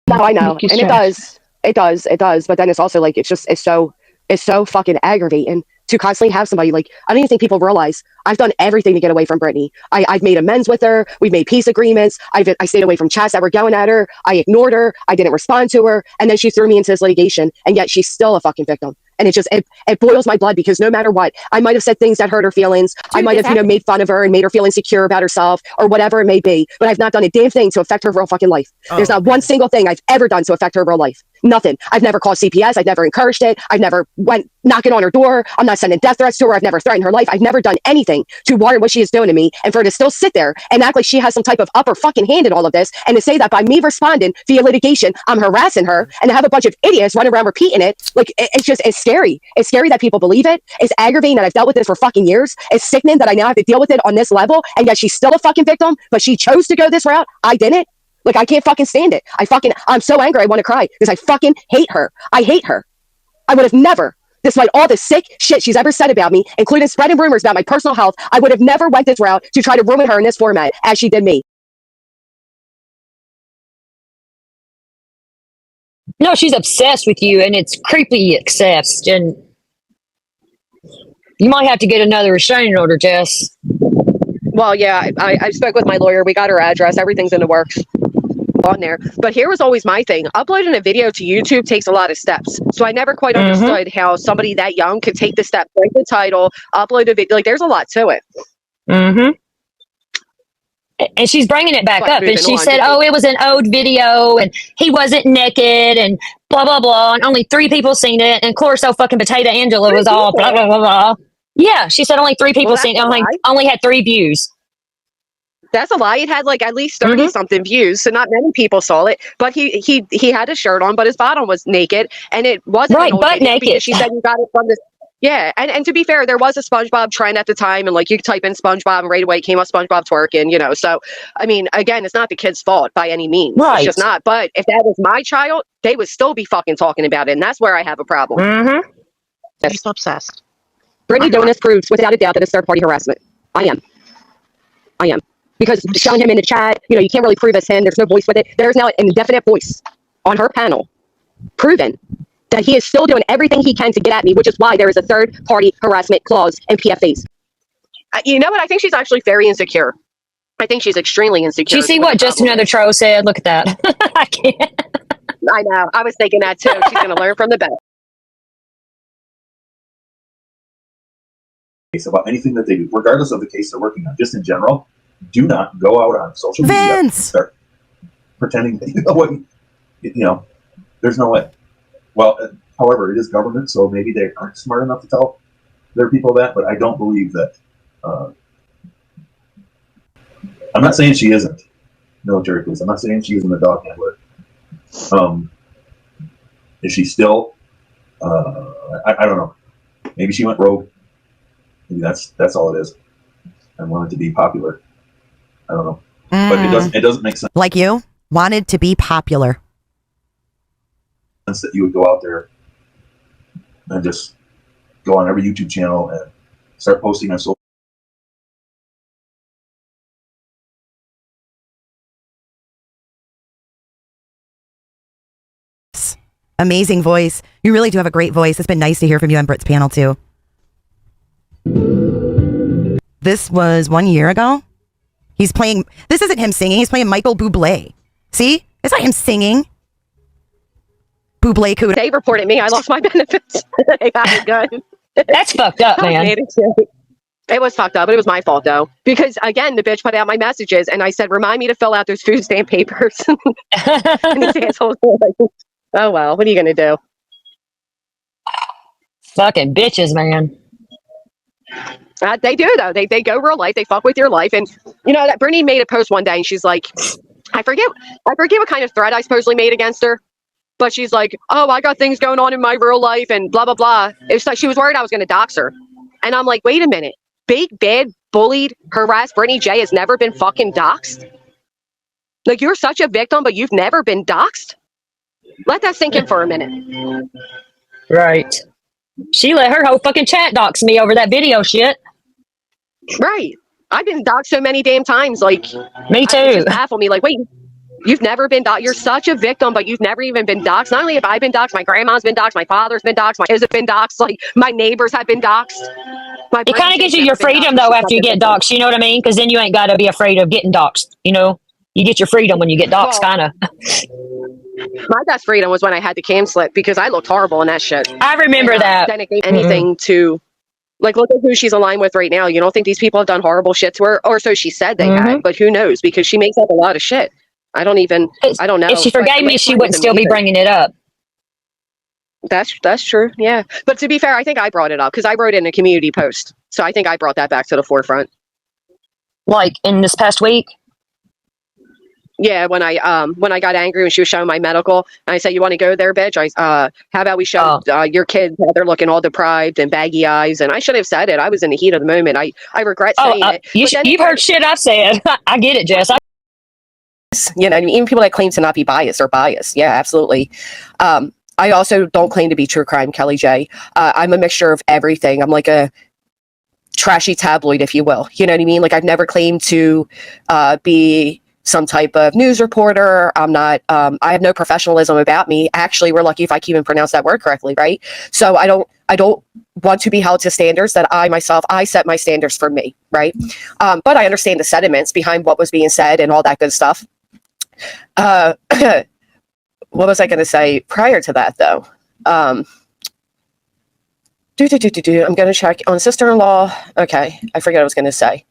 No, I know, and it does. But then it's also like it's so fucking aggravating to constantly have somebody like I don't even think people realize I've done everything to get away from Brittany. I've made amends with her. We've made peace agreements. I stayed away from chats that were going at her. I ignored her. I didn't respond to her, and then she threw me into this litigation, and yet she's still a fucking victim. And it boils my blood because no matter what, I might have said things that hurt her feelings. I might have made fun of her and made her feel insecure about herself or whatever it may be. But I've not done a damn thing to affect her real fucking life. There's not one single thing I've ever done to affect her real life. Nothing. I've never called CPS. I've never encouraged it. I've never went knocking on her door. I'm not sending death threats to her. I've never threatened her life. I've never done anything to warrant what she is doing to me. And for her to still sit there and act like she has some type of upper fucking hand in all of this, and to say that by me responding via litigation, I'm harassing her, and to have a bunch of idiots running around repeating it, like it's scary. It's scary that people believe it. It's aggravating that I've dealt with this for fucking years. It's sickening that I now have to deal with it on this level, and yet she's still a fucking victim, but she chose to go this route. I didn't. Like, I can't fucking stand it. I'm so angry I want to cry because I fucking hate her. I hate her. I would have never, despite all the sick shit she's ever said about me, including spreading rumors about my personal health, I would have never went this route to try to ruin her in this format as she did me. No, she's obsessed with you, and it's creepy obsessed, and you might have to get another restraining order, Jess. Well, yeah, I spoke with my lawyer. We got her address. Everything's in the works on there. But here was always my thing. Uploading a video to YouTube takes a lot of steps. So I never quite understood how somebody that young could take the step, write the title, upload a video. Like, there's a lot to it. And she's bringing it back up. And she said, oh, it was an old video, and he wasn't naked, and blah, blah, blah. And only 3 people seen it. And of course, fucking Potato Angela was all blah, blah, blah, blah. Yeah, she said only 3 people seen it. Only had 3 views. That's a lie. It had like at least 30 something views, so not many people saw it. But he had a shirt on, but his bottom was naked, and it wasn't right, butt naked. She said you got it from this. Yeah, and to be fair, there was a SpongeBob trend at the time, and like you type in SpongeBob, and right away came up SpongeBob twerking, you know. So I mean, again, it's not the kid's fault by any means. Right. It's just not. But if that was my child, they would still be fucking talking about it, and that's where I have a problem. She's obsessed. Brittany doing this proves without a doubt that it's third-party harassment. I am. Because showing him in the chat, you know, you can't really prove it's him. There's no voice with it. There's now an indefinite voice on her panel proving that he is still doing everything he can to get at me, which is why there is a third-party harassment clause in PFAs. You know what? I think she's actually very insecure. I think she's extremely insecure. Do you see what just another troll said? Look at that. I can't. I know. I was thinking that too. She's going to learn from the best. About anything that they do, regardless of the case they're working on, just in general, do not go out on social media and start pretending that you know what, you know, there's no way. Well, however, it is government, so maybe they aren't smart enough to tell their people that, but I don't believe that. I'm not saying she isn't military police. I'm not saying she isn't a dog handler. Is she still? I don't know. Maybe she went rogue. Maybe that's all it is. I wanted to be popular. I don't know, but it doesn't make sense. Like you wanted to be popular. That you would go out there and just go on every YouTube channel and start posting on social. Amazing voice. You really do have a great voice. It's been nice to hear from you on Britt's panel too. This was 1 year ago. He's playing, this isn't him singing, he's playing Michael Bublé. See? It's not him singing. Bublé could. They reported me. I lost my benefits. They got it good. That's fucked up, man. It was fucked up, but it was my fault though. Because again, the bitch put out my messages and I said, remind me to fill out those food stamp papers. And these assholes were like, oh well, what are you gonna do? Fucking bitches, man. They do though. They go real life. They fuck with your life. And you know that Brittany made a post one day and she's like, I forget what kind of threat I supposedly made against her. But she's like, oh, I got things going on in my real life and blah, blah, blah. It's like she was worried I was going to dox her. And I'm like, wait a minute. Big, bad, bullied, harassed Brittany J has never been fucking doxed? Like, you're such a victim, but you've never been doxed? Let that sink in for a minute. Right. She let her whole fucking chat dox me over that video shit. Right. I've been doxed so many damn times. Like, me too. It just baffled me. Like, wait, You've never been doxxed. You're such a victim, but you've never even been doxxed. Not only have I been doxxed, my grandma's been doxxed, my father's been doxxed, my kids have been doxxed, like my neighbors have been doxxed. It kind of gives you your freedom though after you get doxxed. You know what I mean? Because then you ain't got to be afraid of getting doxxed. You know, you get your freedom when you get doxxed, kind of. My best freedom was when I had to cancel it because I looked horrible in that shit. I remember that. Then it gave anything to, like, look at who she's aligned with right now. You don't think these people have done horrible shit to her, or so she said they had, but who knows? Because she makes up a lot of shit. I don't know. If she forgave me, she wouldn't still be bringing it up. That's true. Yeah. But to be fair, I think I brought it up because I wrote it in a community post. So I think I brought that back to the forefront. Like in this past week? Yeah, when I got angry when she was showing my medical, and I said, "You want to go there, bitch?" How about we show your kids how they're looking all deprived and baggy eyes? And I should have said it. I was in the heat of the moment. I regret saying it. You've heard shit I've said. I get it, Jess. You know, even people that claim to not be biased are biased. Yeah, absolutely. I also don't claim to be true crime, Kelly J. I'm a mixture of everything. I'm like a trashy tabloid, if you will. You know what I mean? Like, I've never claimed to be some type of news reporter. I'm not, I have no professionalism about me. Actually, we're lucky if I can even pronounce that word correctly, right? So I don't want to be held to standards that I set my standards for me, right? But I understand the sentiments behind what was being said and all that good stuff. What was I going to say prior to that, though? I'm going to check on sister-in-law. Okay, I forget what I was going to say.